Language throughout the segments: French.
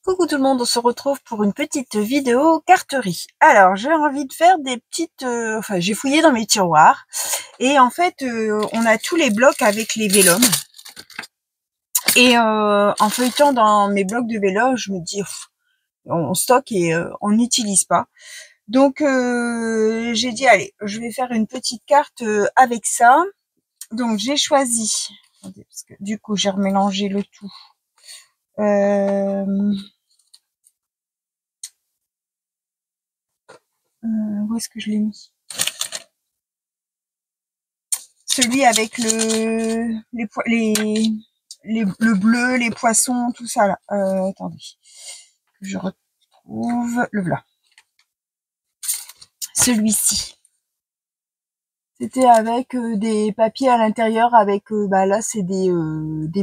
Coucou tout le monde, on se retrouve pour une petite vidéo carterie. Alors, j'ai envie de faire des petites... enfin, j'ai fouillé dans mes tiroirs. Et en fait, on a tous les blocs avec les vélums. Et en feuilletant dans mes blocs de vélo, je me dis, on stocke et on n'utilise pas. Donc, j'ai dit, allez, je vais faire une petite carte avec ça. Donc, j'ai choisi... Attendez, parce que du coup, j'ai remélangé le tout. Où est-ce que je l'ai mis? Celui avec le bleu, les poissons, tout ça là. Attendez, je retrouve le voilà. Celui-ci. C'était avec des papiers à l'intérieur, avec là c'est des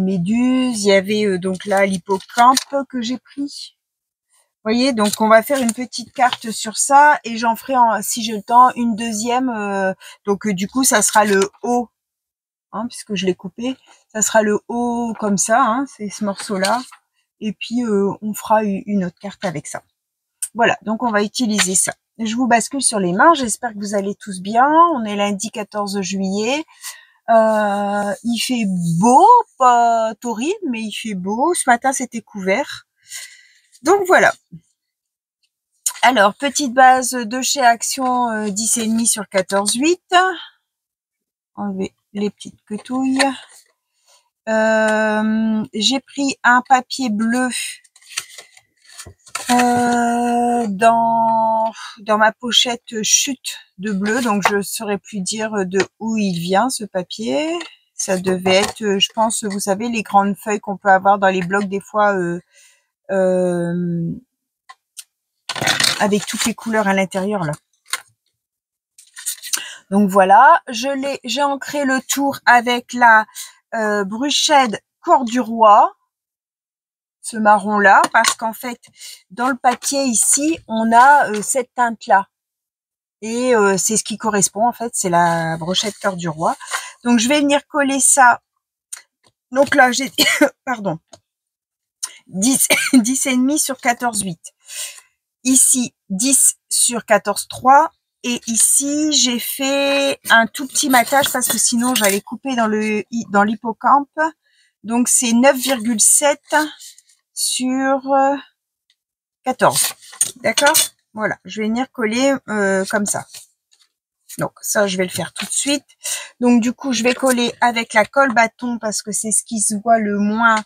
méduses. Il y avait donc là l'hippocampe que j'ai pris. Vous voyez, donc on va faire une petite carte sur ça et j'en ferai, si j'ai le temps, une deuxième. Donc du coup, ça sera le haut, hein, puisque je l'ai coupé. Ça sera le haut comme ça, hein, c'est ce morceau-là. Et puis, on fera une autre carte avec ça. Voilà, donc on va utiliser ça. Je vous bascule sur les mains. J'espère que vous allez tous bien. On est lundi 14 juillet. Il fait beau, pas torride, mais il fait beau. Ce matin, c'était couvert. Donc voilà. Alors, petite base de chez Action 10,5 sur 14,8. Enlever les petites quetouilles. J'ai pris un papier bleu dans ma pochette chute de bleu, donc je ne saurais plus dire de où il vient ce papier. Ça devait être, je pense, vous savez, les grandes feuilles qu'on peut avoir dans les blocs des fois avec toutes les couleurs à l'intérieur là. Donc voilà, j'ai ancré le tour avec la Bruchette Corduroy, ce marron là, parce qu'en fait dans le papier ici on a cette teinte là et c'est ce qui correspond en fait, c'est la Bruchette Corduroy. Donc je vais venir coller ça. Donc là j'ai pardon, 10,5 sur 14,8. Ici 10 sur 14,3. Et ici, j'ai fait un tout petit matage parce que sinon, j'allais couper dans l'hippocampe. Donc, c'est 9,7 sur 14. D'accord? Voilà, je vais venir coller comme ça. Donc, ça, je vais le faire tout de suite. Donc, du coup, je vais coller avec la colle bâton parce que c'est ce qui se voit le moins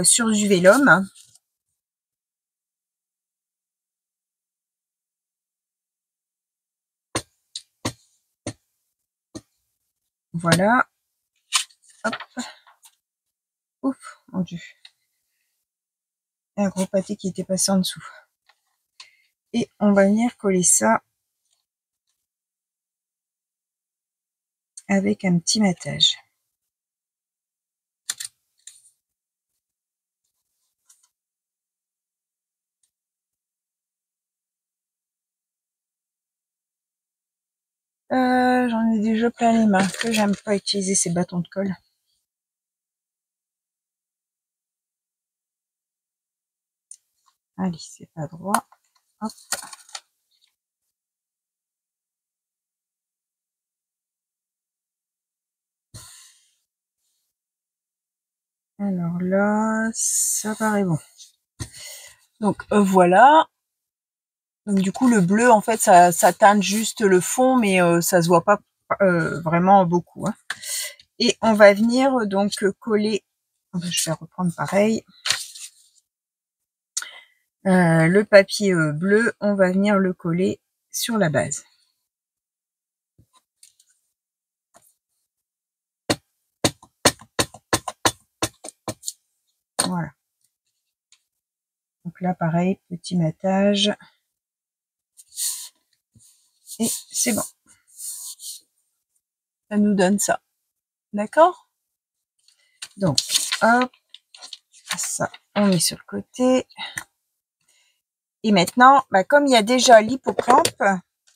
sur du vélum. Voilà. Hop. Ouf, mon Dieu. Un gros pâté qui était passé en dessous. Et on va venir coller ça avec un petit matage. J'en ai déjà plein les mains, que j'aime pas utiliser ces bâtons de colle. Allez, c'est pas droit. Hop. Alors là, ça paraît bon. Donc voilà. Donc du coup, le bleu, en fait, ça teinte juste le fond, mais ça se voit pas vraiment beaucoup. Hein. Et on va venir donc coller. Je vais reprendre pareil. Le papier bleu, on va venir le coller sur la base. Voilà. Donc là, pareil, petit matage. Et c'est bon. Ça nous donne ça. D'accord? Donc, hop. Ça, on met sur le côté. Et maintenant, comme il y a déjà l'hippocampe,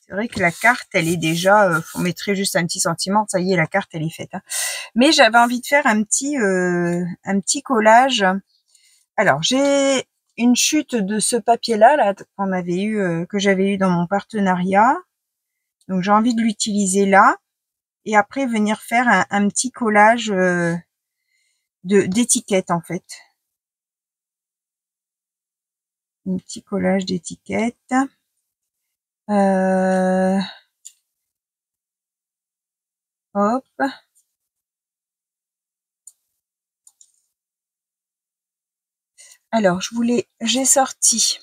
c'est vrai que la carte, elle est déjà, faut mettre juste un petit sentiment, ça y est, la carte, elle est faite. Hein. Mais j'avais envie de faire un petit collage. Alors, j'ai une chute de ce papier-là, là, qu'on avait eu, que j'avais eu dans mon partenariat. Donc j'ai envie de l'utiliser là. Et après venir faire un petit collage d'étiquettes en fait. Un petit collage d'étiquettes. Hop. Alors, j'ai sorti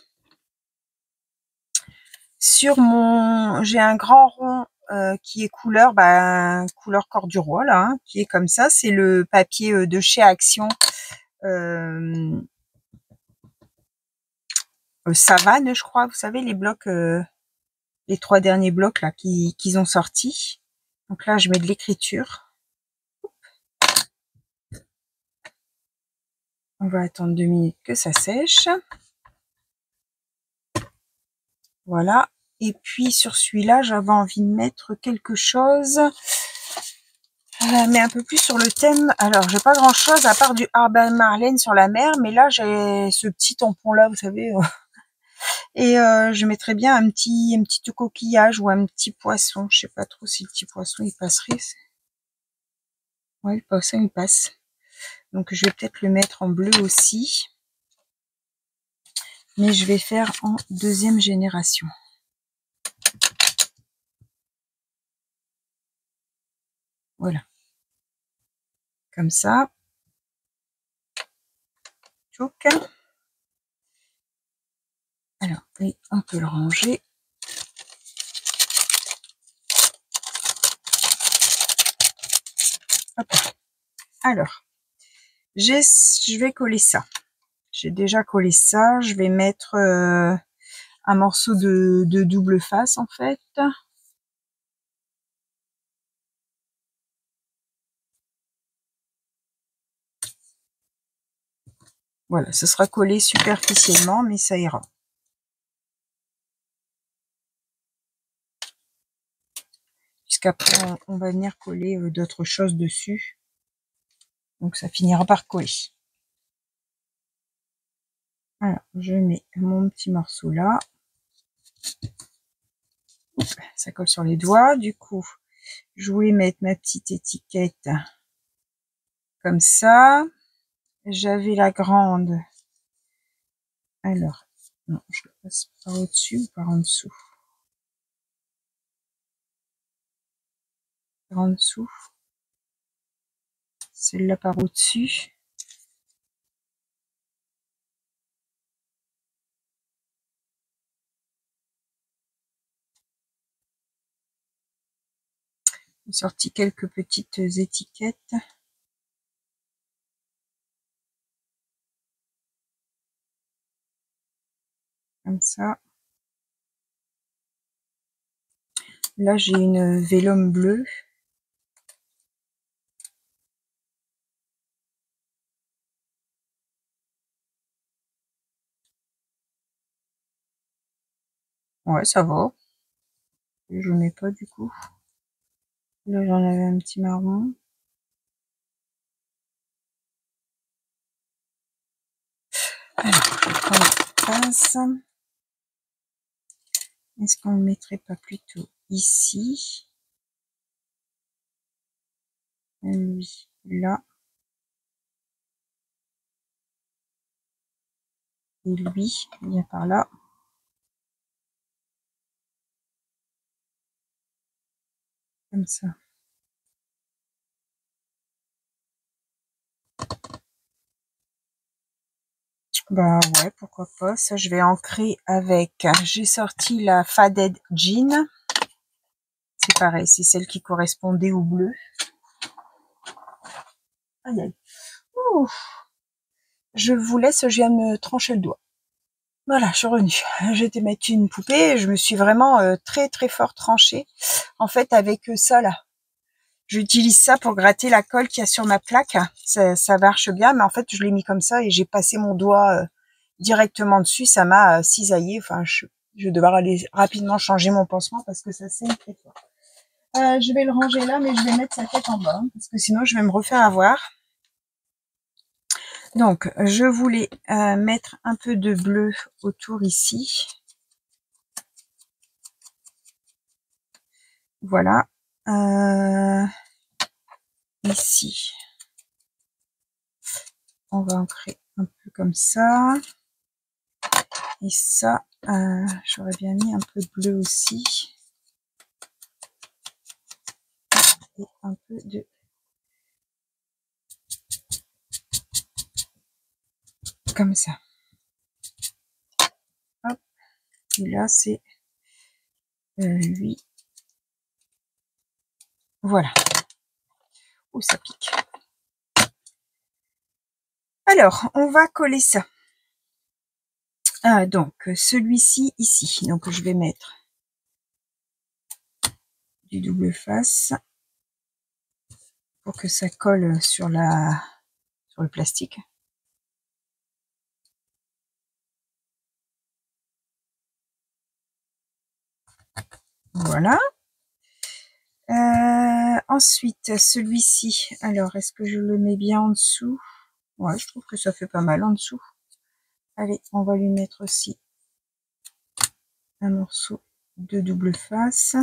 sur j'ai un grand rond qui est couleur corduroy là, hein, qui est comme ça. C'est le papier de chez Action Savane, je crois. Vous savez, les blocs, les 3 derniers blocs là qu'ils ont sortis. Donc là, je mets de l'écriture. On va attendre 2 minutes que ça sèche. Voilà. Et puis sur celui-là, j'avais envie de mettre quelque chose, mais un peu plus sur le thème. Alors, j'ai pas grand-chose à part du Arbel Marlène sur la mer, mais là, j'ai ce petit tampon-là, vous savez. Et je mettrais bien un petit coquillage ou un petit poisson. Je sais pas trop si le petit poisson, il passerait. Ouais, le poisson, il passe. Donc, je vais peut-être le mettre en bleu aussi. Mais je vais faire en 2e génération. Voilà. Comme ça. Tchouk. Alors, et on peut le ranger. Hop. Alors, je vais coller ça. J'ai déjà collé ça. Je vais mettre un morceau de double face en fait. Voilà, ce sera collé superficiellement, mais ça ira. Puisqu'après, on va venir coller d'autres choses dessus. Donc, ça finira par coller. Alors, je mets mon petit morceau là. Ça colle sur les doigts. Du coup, je voulais mettre ma petite étiquette comme ça. J'avais la grande. Alors, non, je le passe par au-dessus ou par en dessous. Par en dessous. Celle-là par au-dessus. J'ai sorti quelques petites étiquettes. Comme ça. Là, j'ai une vélum bleue. Ouais, ça va. Je mets pas du coup. Là, j'en avais un petit marron. Alors, je prends la pince. Est-ce qu'on le mettrait pas plutôt ici? Lui, là. Et lui, il vient par là. Comme ça. Bah ouais, pourquoi pas. Ça, je vais ancrer avec... J'ai sorti la Faded Jean. C'est pareil, c'est celle qui correspondait au bleu. Aïe, aïe. Ouh. Je vous laisse, je viens de me trancher le doigt. Voilà, je suis revenue. J'étais mettre une poupée et je me suis vraiment très très fort tranchée. En fait, avec ça là. J'utilise ça pour gratter la colle qu'il y a sur ma plaque. Ça marche bien, mais en fait, je l'ai mis comme ça et j'ai passé mon doigt directement dessus. Ça m'a cisaillé. Enfin, je vais devoir aller rapidement changer mon pansement parce que ça saigne très fort. Je vais le ranger là, mais je vais mettre sa tête en bas, hein, parce que sinon, je vais me refaire avoir. Donc, je voulais mettre un peu de bleu autour ici. Voilà. Ici, on va ancrer un peu comme ça. Et ça, j'aurais bien mis un peu de bleu aussi. Et un peu de... Comme ça. Hop. Et là, c'est lui. Voilà. Ouh, ça pique. Alors, on va coller ça. Donc, celui-ci ici. Donc, je vais mettre du double face pour que ça colle sur le plastique. Voilà. Ensuite, celui-ci. Alors, est-ce que je le mets bien en dessous? Ouais, je trouve que ça fait pas mal en dessous. Allez, on va lui mettre aussi un morceau de double face.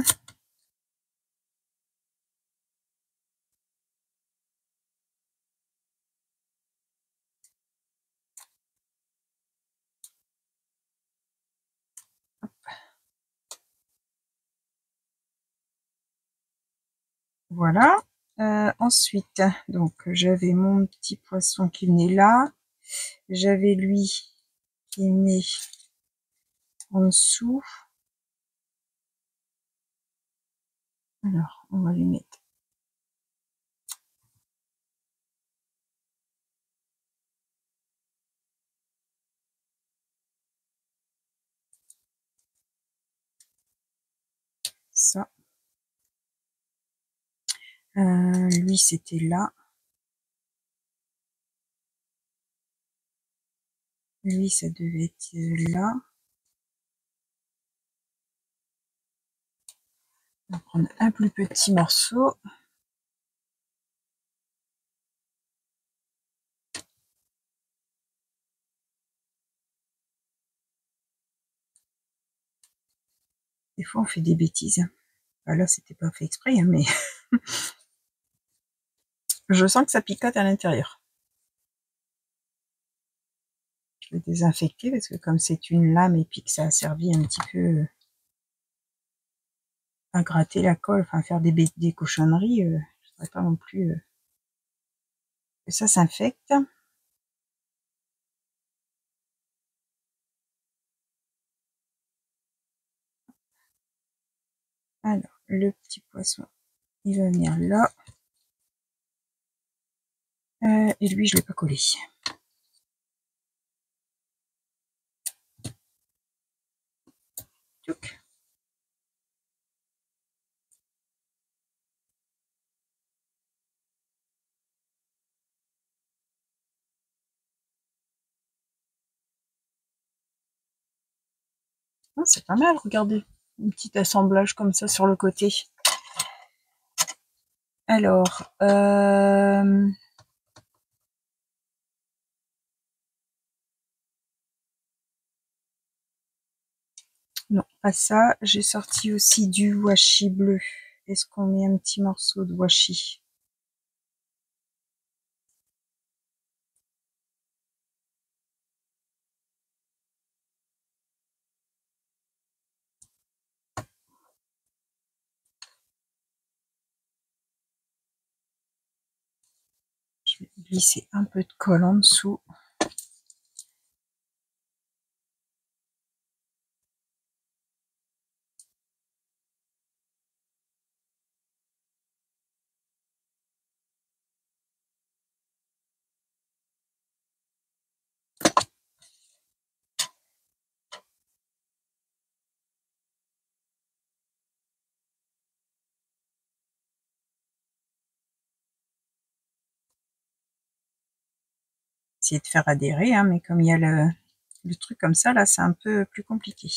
Voilà. Ensuite, donc j'avais mon petit poisson qui venait là. J'avais lui qui venait en dessous. Alors, on va lui mettre ça. Lui, c'était là. Lui, ça devait être là. On va prendre un plus petit morceau. Des fois, on fait des bêtises. Enfin, là, c'était pas fait exprès, hein, mais je sens que ça picote à l'intérieur. Je vais désinfecter parce que comme c'est une lame et puis que ça a servi un petit peu à gratter la colle, enfin faire des cochonneries, je ne voudrais pas non plus que ça s'infecte. Alors, le petit poisson, il va venir là. Et lui, je ne l'ai pas collé. Touc. Ah, c'est pas mal, regardez. Un petit assemblage comme ça sur le côté. Alors, non, pas ça. J'ai sorti aussi du washi bleu. Est-ce qu'on met un petit morceau de washi? Je vais glisser un peu de colle en dessous. Essayer de faire adhérer, hein, mais comme il y a le truc comme ça, là, c'est un peu plus compliqué.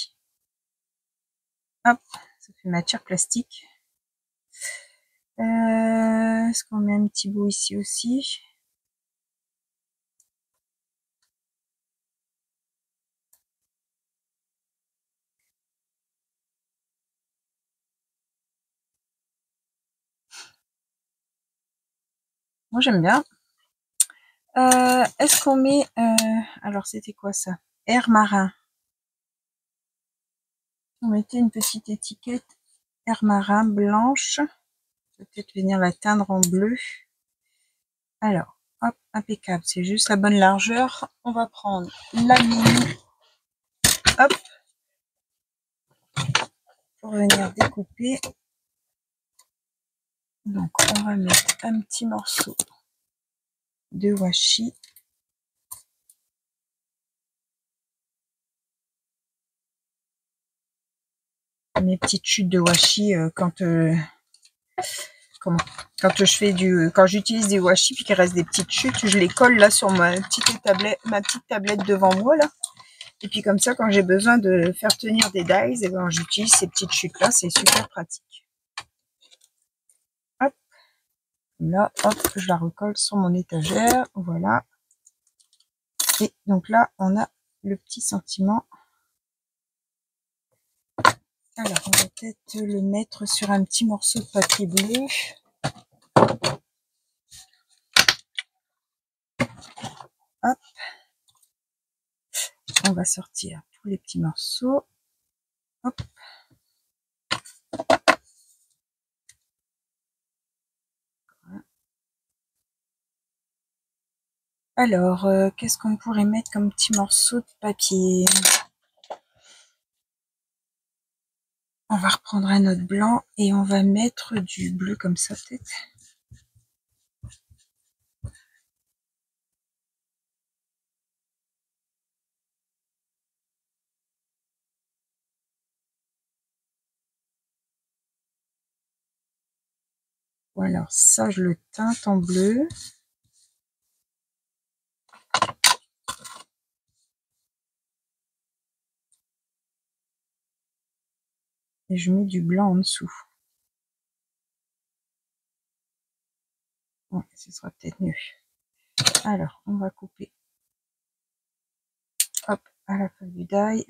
Hop, ça fait matière plastique. Est-ce qu'on met un petit bout ici aussi? Moi, j'aime bien. Est-ce qu'on met... alors, c'était quoi ça? Air marin. On mettait une petite étiquette Air marin blanche. Peut-être venir la teindre en bleu. Alors, hop, impeccable. C'est juste la bonne largeur. On va prendre la mini. Hop. Pour venir découper. Donc, on va mettre un petit morceau de washi. Mes petites chutes de washi quand je fais quand j'utilise des washi puis qu'il reste des petites chutes, je les colle là sur ma petite tablette devant moi là. Et puis comme ça, quand j'ai besoin de faire tenir des dies, et ben j'utilise ces petites chutes là, c'est super pratique. Hop, là, hop, je la recolle sur mon étagère, voilà. Et donc là, on a le petit sentiment. Alors, on va peut-être le mettre sur un petit morceau de papier bleu. Hop. On va sortir tous les petits morceaux. Hop. Alors, qu'est-ce qu'on pourrait mettre comme petit morceau de papier? On va reprendre un autre blanc et on va mettre du bleu comme ça peut-être. Ou alors ça, je le teinte en bleu. Et je mets du blanc en dessous. Ouais, ce sera peut-être mieux. Alors, on va couper. Hop, à la feuille du die.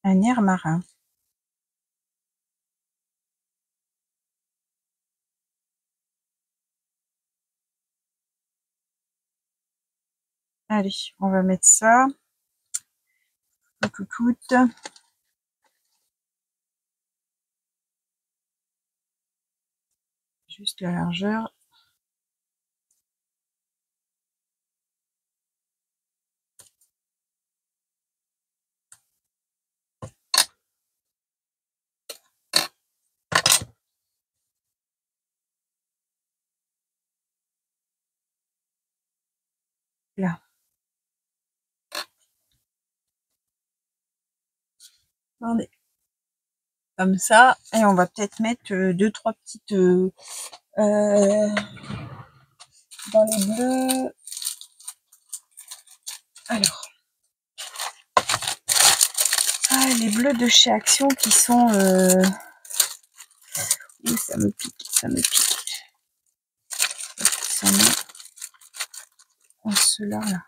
Un air marin. Allez, on va mettre ça. Tout. Juste la largeur. Là. Attendez. Comme ça. Et on va peut-être mettre deux, trois petites dans les bleus. Alors. Ah, les bleus de chez Action qui sont... Ouh, ça me pique, ça me pique. Ça met en ceux-là, là.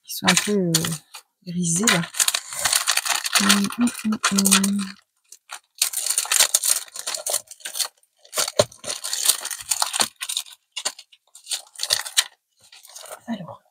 Ils sont un peu grisés, là. Alors.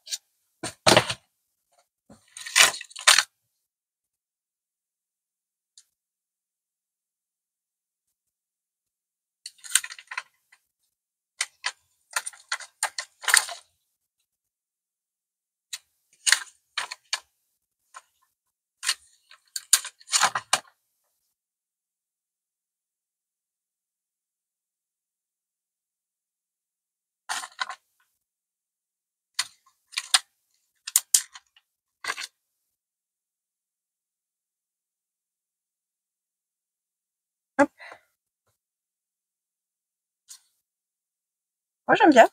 Moi, j'aime bien.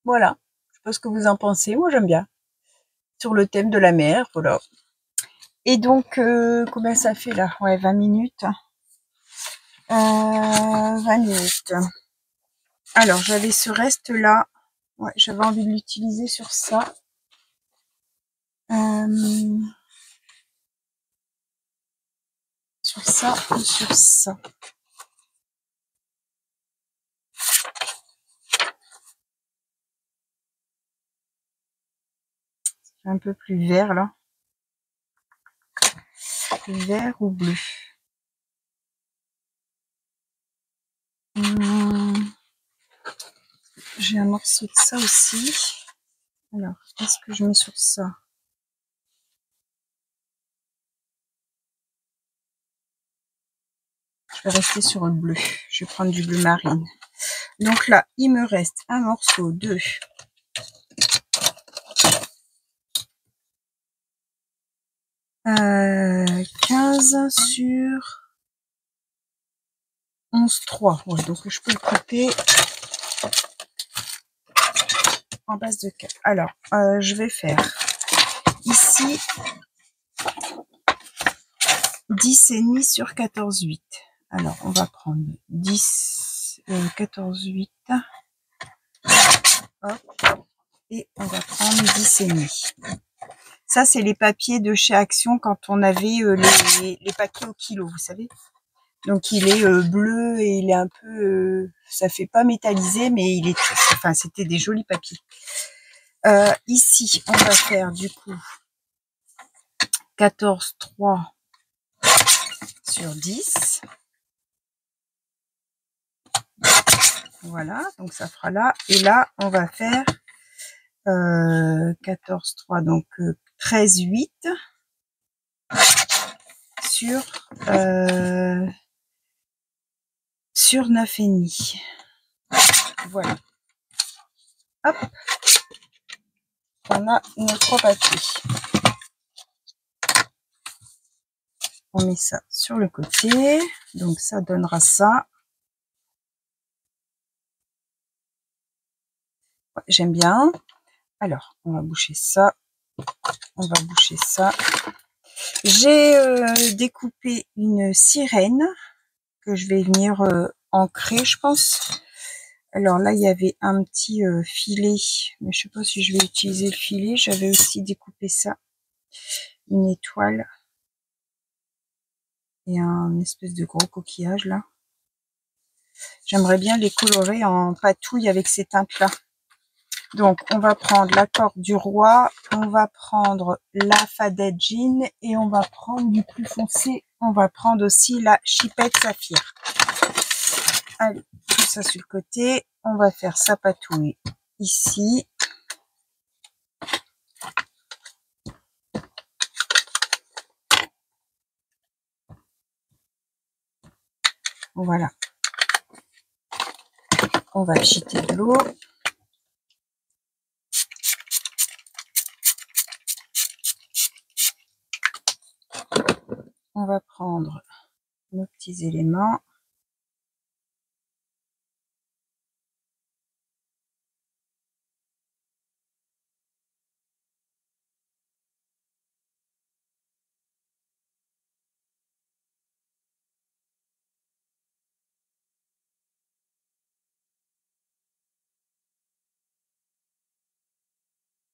Voilà. Je sais pas ce que vous en pensez. Moi, j'aime bien. Sur le thème de la mer, voilà. Et donc, combien ça fait là? Ouais, 20 minutes. 20 minutes. Alors, j'avais ce reste-là. Ouais, j'avais envie de l'utiliser sur ça. Sur ça ou sur ça. Un peu plus vert là. Vert ou bleu. J'ai un morceau de ça aussi. Alors, est-ce que je mets sur ça? Je vais rester sur le bleu. Je vais prendre du bleu marine. Donc là, il me reste un morceau de 15 sur 11,3. Ouais, donc je peux le couper en base de 4. Alors, je vais faire ici 10,5 sur 14,8. Alors, on va prendre 10, 14,8. Hop. Et on va prendre 10,5. Ça, c'est les papiers de chez Action quand on avait les papiers au kilo, vous savez. Donc, il est bleu et il est un peu... ça fait pas métallisé, mais il est... Enfin, c'était des jolis papiers. Ici, on va faire du coup 14,3 sur 10. Voilà, donc ça fera là. Et là, on va faire 14,3, donc 13,8 sur 9,5. Voilà. Hop. On a notre papier. On met ça sur le côté. Donc ça donnera ça. Ouais, j'aime bien. Alors, on va boucher ça. On va boucher ça. J'ai découpé une sirène que je vais venir ancrer, je pense. Alors là, il y avait un petit filet, mais je sais pas si je vais utiliser le filet. J'avais aussi découpé ça, une étoile et un espèce de gros coquillage là. J'aimerais bien les colorer en patouille avec ces teintes-là. Donc, on va prendre la corde du roi, on va prendre la fadette jean et on va prendre du plus foncé. On va prendre aussi la chipette saphir. Allez, tout ça sur le côté. On va faire sa patouille ici. Voilà. On va jeter de l'eau. On va prendre nos petits éléments.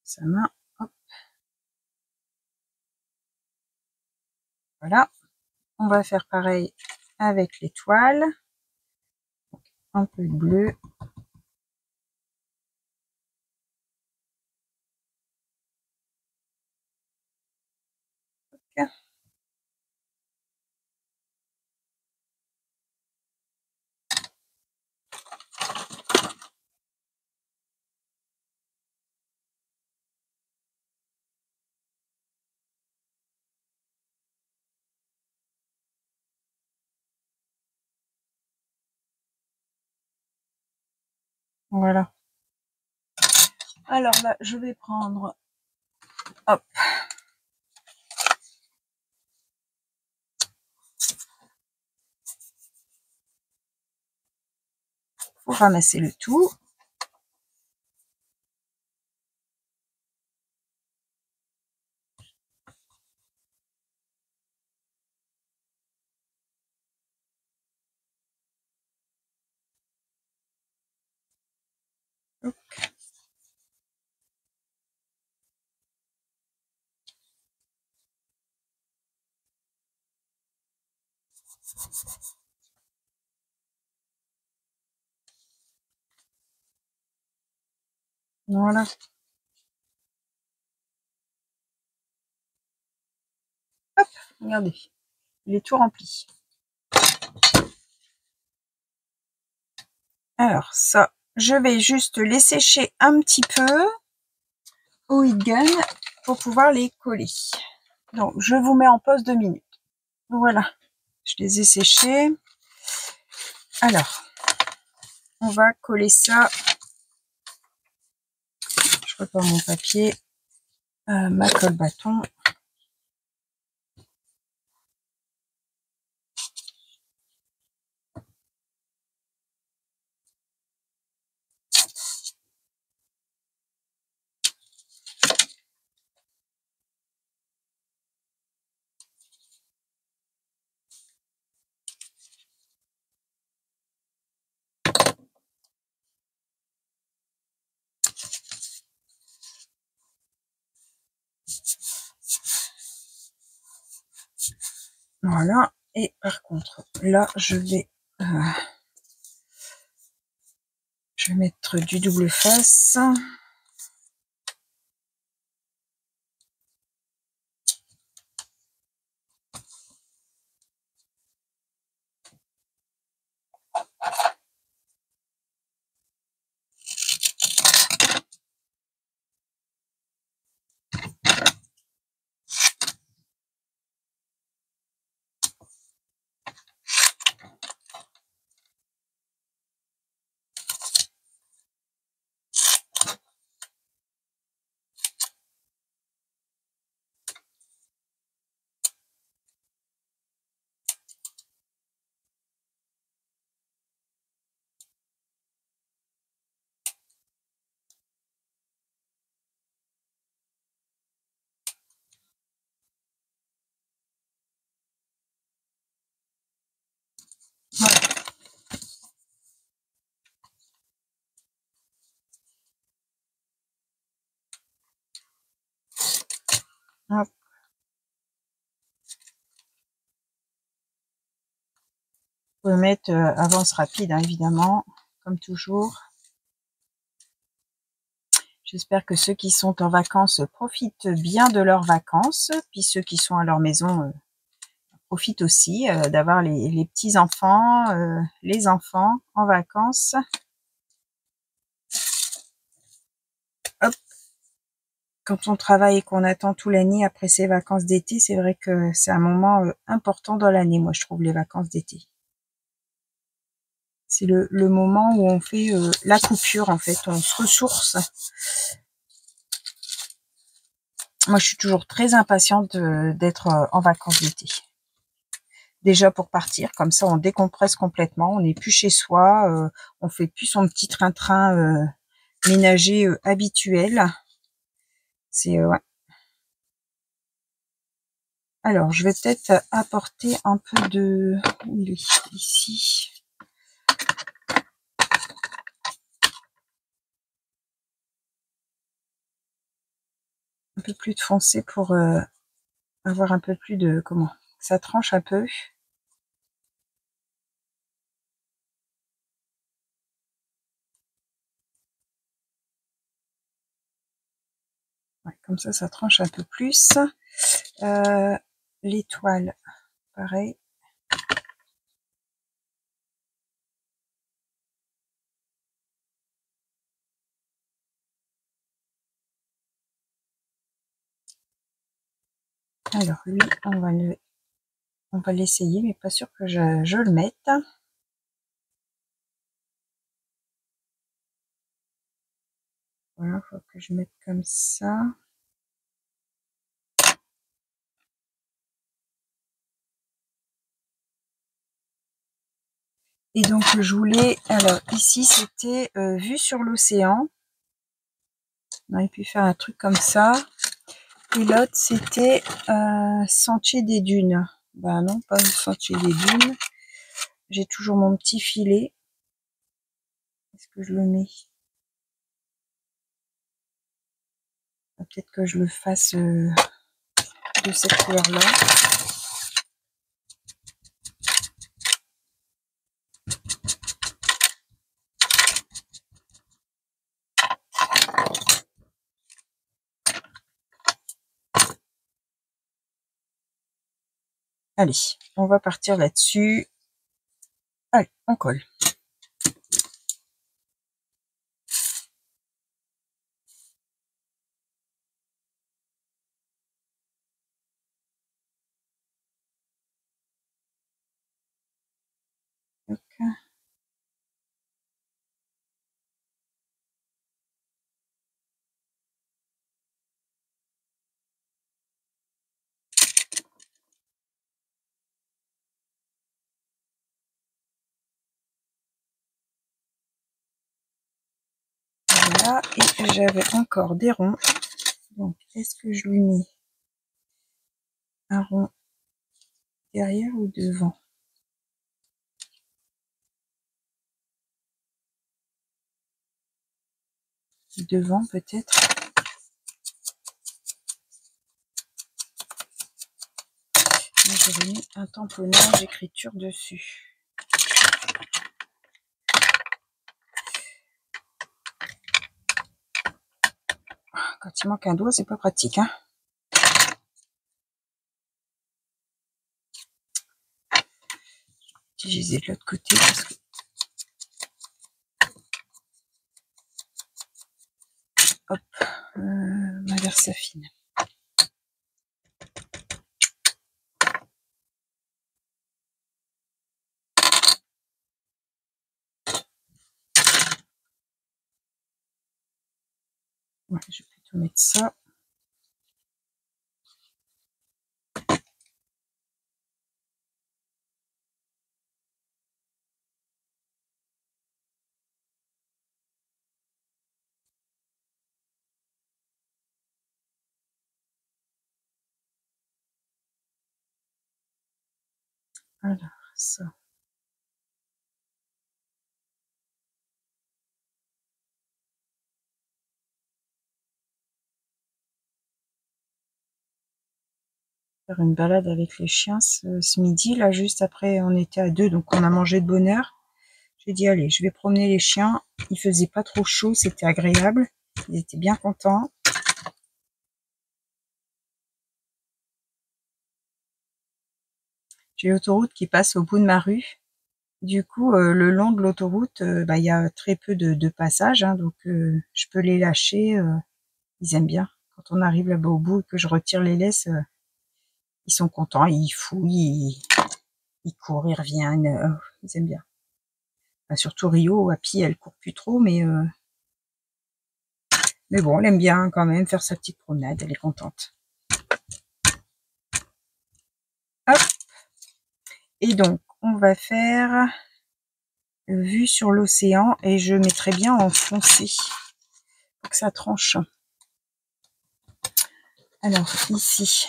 Sa main. Hop. Voilà. On va faire pareil avec l'étoile. Un peu de bleu. Okay. Voilà. Alors là, je vais prendre, hop, faut ramasser le tout. Voilà. Hop, regardez, il est tout rempli. Alors ça, je vais juste les sécher un petit peu au heat gun pour pouvoir les coller. Donc je vous mets en pause 2 minutes. Voilà, je les ai séchés. Alors, on va coller ça. Je prépare mon papier, ma colle bâton. Voilà, et par contre, là, je vais mettre du double face. Voilà. Hop. Vous pouvez mettre avance rapide, hein, évidemment, comme toujours. J'espère que ceux qui sont en vacances profitent bien de leurs vacances, puis ceux qui sont à leur maison profitent aussi d'avoir les petits-enfants, les enfants en vacances. Hop. Quand on travaille et qu'on attend toute l'année après ses vacances d'été, c'est vrai que c'est un moment important dans l'année, moi je trouve, les vacances d'été. C'est le moment où on fait la coupure, en fait, on se ressource. Moi, je suis toujours très impatiente d'être en vacances d'été. Déjà pour partir, comme ça, on décompresse complètement, on n'est plus chez soi, on fait plus son petit train-train ménager habituel. C'est ouais. Alors, je vais peut-être apporter un peu de... Où il est ? Ici. Un peu plus de foncé pour avoir un peu plus de... Comment ? Ça tranche un peu. Ouais, comme ça tranche un peu plus. L'étoile, pareil. Alors lui, on va l'essayer, mais pas sûr que je le mette. Voilà, faut que je mette comme ça. Et donc je voulais, alors ici c'était vue sur l'océan. On aurait pu faire un truc comme ça. Et l'autre c'était sentier des dunes. Ben non, pas le sentier des dunes. J'ai toujours mon petit filet. Est-ce que je le mets? Peut-être que je le fasse de cette couleur-là. Allez, on va partir là-dessus. Allez, on colle. Donc, voilà, et j'avais encore des ronds. Donc, est-ce que je lui mets un rond derrière ou devant? Devant, peut-être. J'aurais mis un tamponnage écriture dessus. Quand il manque un doigt, c'est pas pratique, hein. Utiliser de l'autre côté parce que hop, ma Versafine. Ouais, je vais plutôt mettre ça. Alors, ça. Faire une balade avec les chiens ce midi, là, juste après, on était à 2, donc on a mangé de bonne heure. J'ai dit, allez, je vais promener les chiens. Il faisait pas trop chaud, c'était agréable. Ils étaient bien contents. J'ai l'autoroute qui passe au bout de ma rue. Du coup, le long de l'autoroute, il y a très peu de passages, hein, donc je peux les lâcher. Ils aiment bien. Quand on arrive là-bas au bout et que je retire les laisses, ils sont contents, ils fouillent, ils courent, ils reviennent. Ils aiment bien. Enfin, surtout Rio, Happy, elle court plus trop, mais bon, elle aime bien quand même faire sa petite promenade, elle est contente. Hop. Et donc, on va faire vue sur l'océan et je mettrai bien en foncé pour que ça tranche. Alors, ici,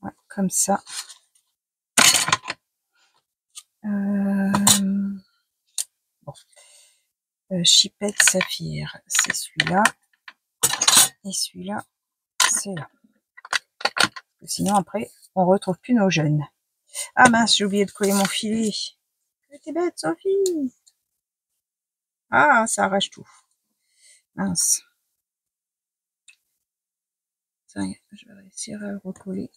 ouais, comme ça. Bon. Chipette Saphir, c'est celui-là. Et celui-là, c'est là. Sinon, après, on retrouve plus nos jeunes. Ah mince, j'ai oublié de coller mon filet. T'es bête, Sophie. Ah, ça arrache tout. Mince. Ça y est, je vais réussir à le recoller.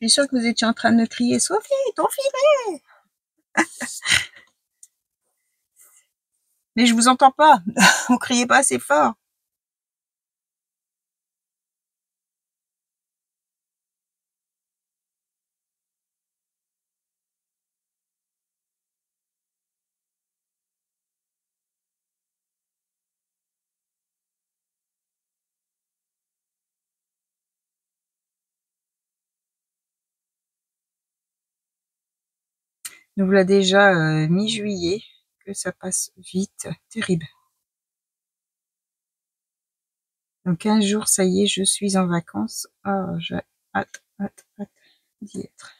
Je suis sûre que vous étiez en train de me crier, Sophie, ton filet. Mais je vous entends pas. Vous criez pas assez fort. Nous voilà déjà mi-juillet, que ça passe vite, terrible. Dans 15 jours, ça y est, je suis en vacances. Ah, j'ai hâte d'y être.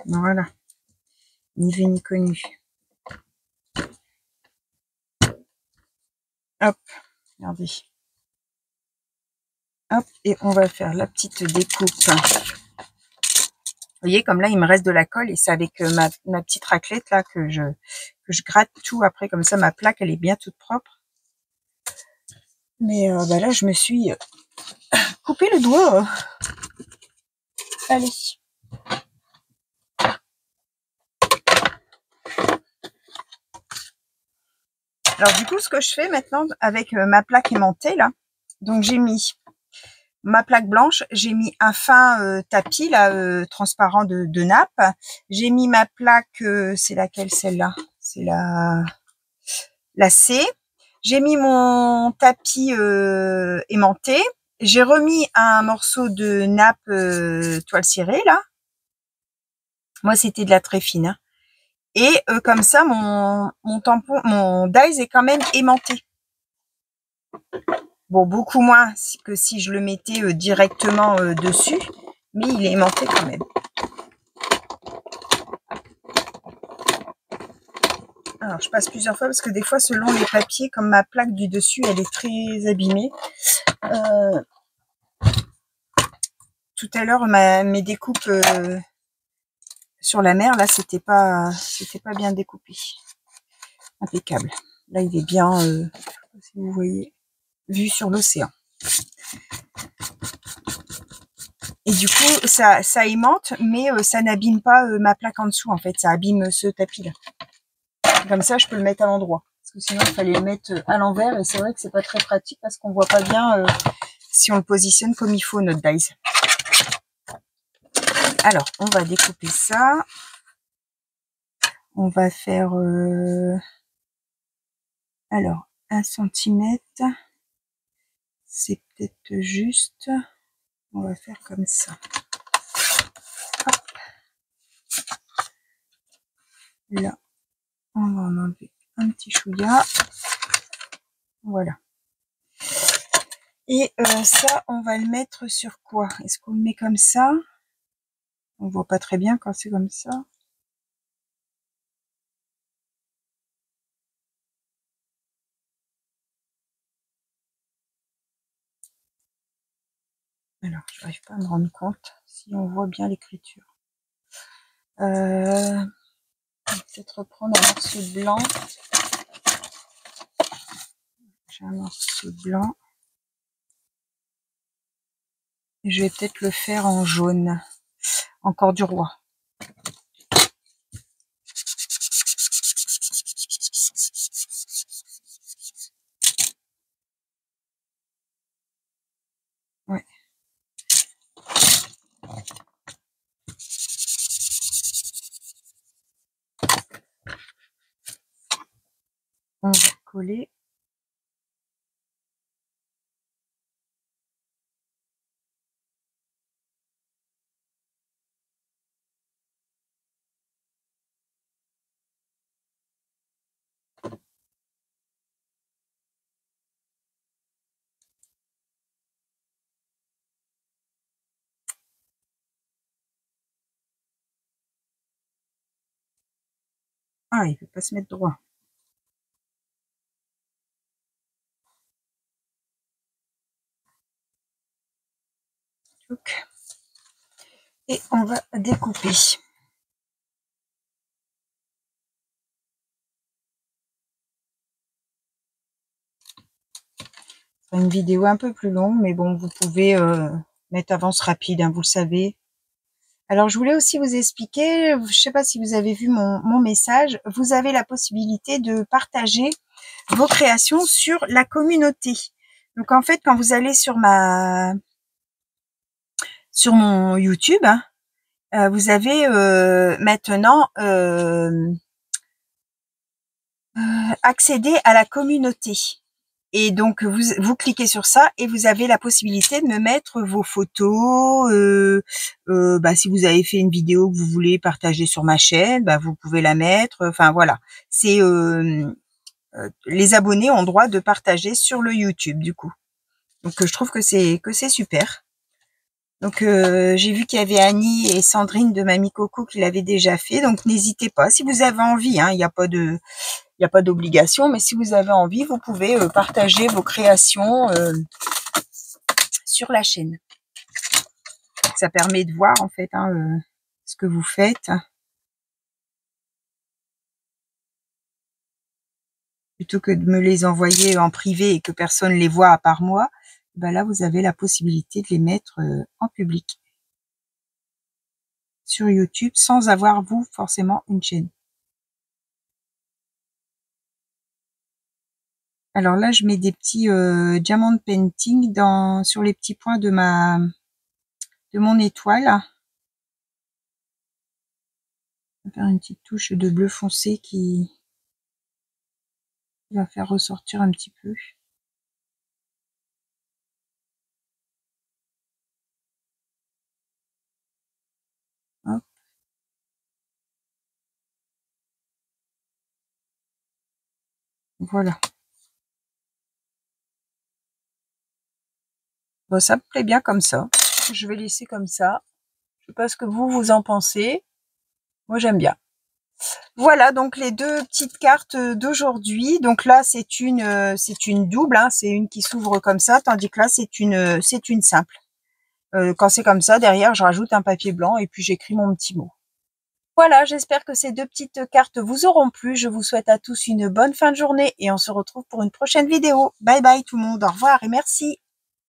Voilà. Ni vu ni connu. Hop, regardez. Hop, et on va faire la petite découpe. Vous voyez, comme là, il me reste de la colle et c'est avec ma petite raclette là que je gratte tout après. Comme ça, ma plaque, elle est bien toute propre. Mais bah là, je me suis coupé le doigt. Allez. Alors du coup, ce que je fais maintenant avec ma plaque aimantée là, donc j'ai mis ma plaque blanche, j'ai mis un fin tapis là transparent de nappe. J'ai mis ma plaque, c'est laquelle celle-là? C'est la C. J'ai mis mon tapis aimanté. J'ai remis un morceau de nappe toile cirée là. Moi c'était de la très fine. Hein. Et comme ça mon tampon, mon dies est quand même aimanté. Bon, beaucoup moins que si je le mettais directement dessus, mais il est aimanté quand même. Alors, je passe plusieurs fois parce que des fois, selon les papiers, comme ma plaque du dessus, elle est très abîmée. Tout à l'heure, mes découpes sur la mer, là, c'était pas bien découpé. Impeccable. Là, il est bien, si vous voyez, vu sur l'océan. Et du coup, ça aimante, mais ça n'abîme pas ma plaque en dessous, en fait. Ça abîme ce tapis-là. Comme ça, je peux le mettre à l'endroit. Parce que sinon, il fallait le mettre à l'envers. Et c'est vrai que c'est pas très pratique parce qu'on voit pas bien si on le positionne comme il faut, notre dies. Alors, on va découper ça. On va faire... alors, 1 centimètre. C'est peut-être juste. On va faire comme ça. Hop. Là, on va en enlever un petit chouïa. Voilà. Et ça, on va le mettre sur quoi? Est-ce qu'on le met comme ça? On voit pas très bien quand c'est comme ça. Alors, je n'arrive pas à me rendre compte si on voit bien l'écriture. On va peut-être reprendre un morceau blanc. J'ai un morceau blanc. Et je vais peut-être le faire en jaune. Encore du roi. Ouais. On va coller. Ah, il ne peut pas se mettre droit. Donc. Et on va découper. Une vidéo un peu plus longue, mais bon, vous pouvez mettre avance rapide, hein, vous le savez. Alors, je voulais aussi vous expliquer, je ne sais pas si vous avez vu mon message, vous avez la possibilité de partager vos créations sur la communauté. Donc, en fait, quand vous allez sur mon YouTube, hein, vous avez maintenant accéder à la communauté. Et donc, vous cliquez sur ça et vous avez la possibilité de me mettre vos photos. Si vous avez fait une vidéo que vous voulez partager sur ma chaîne, vous pouvez la mettre. Enfin, voilà. C'est les abonnés ont droit de partager sur le YouTube, du coup. Donc, je trouve que c'est super. Donc j'ai vu qu'il y avait Annie et Sandrine de Mamie Coco qui l'avaient déjà fait. Donc n'hésitez pas, si vous avez envie, hein, il n'y a pas d'obligation, mais si vous avez envie, vous pouvez partager vos créations sur la chaîne. Ça permet de voir en fait ce que vous faites. Plutôt que de me les envoyer en privé et que personne les voit à part moi, ben là vous avez la possibilité de les mettre en public sur YouTube sans avoir vous forcément une chaîne. Alors là je mets des petits diamond painting sur les petits points de mon étoile. On va faire une petite touche de bleu foncé qui va faire ressortir un petit peu. Hop. Voilà. Bon, ça me plaît bien comme ça. Je vais laisser comme ça. Je sais pas ce que vous en pensez. Moi, j'aime bien. Voilà, donc les deux petites cartes d'aujourd'hui. Donc là, c'est une double, hein, c'est une qui s'ouvre comme ça, tandis que là, c'est une simple. Quand c'est comme ça, derrière, je rajoute un papier blanc et puis j'écris mon petit mot. Voilà, j'espère que ces deux petites cartes vous auront plu. Je vous souhaite à tous une bonne fin de journée et on se retrouve pour une prochaine vidéo. Bye bye tout le monde, au revoir et merci.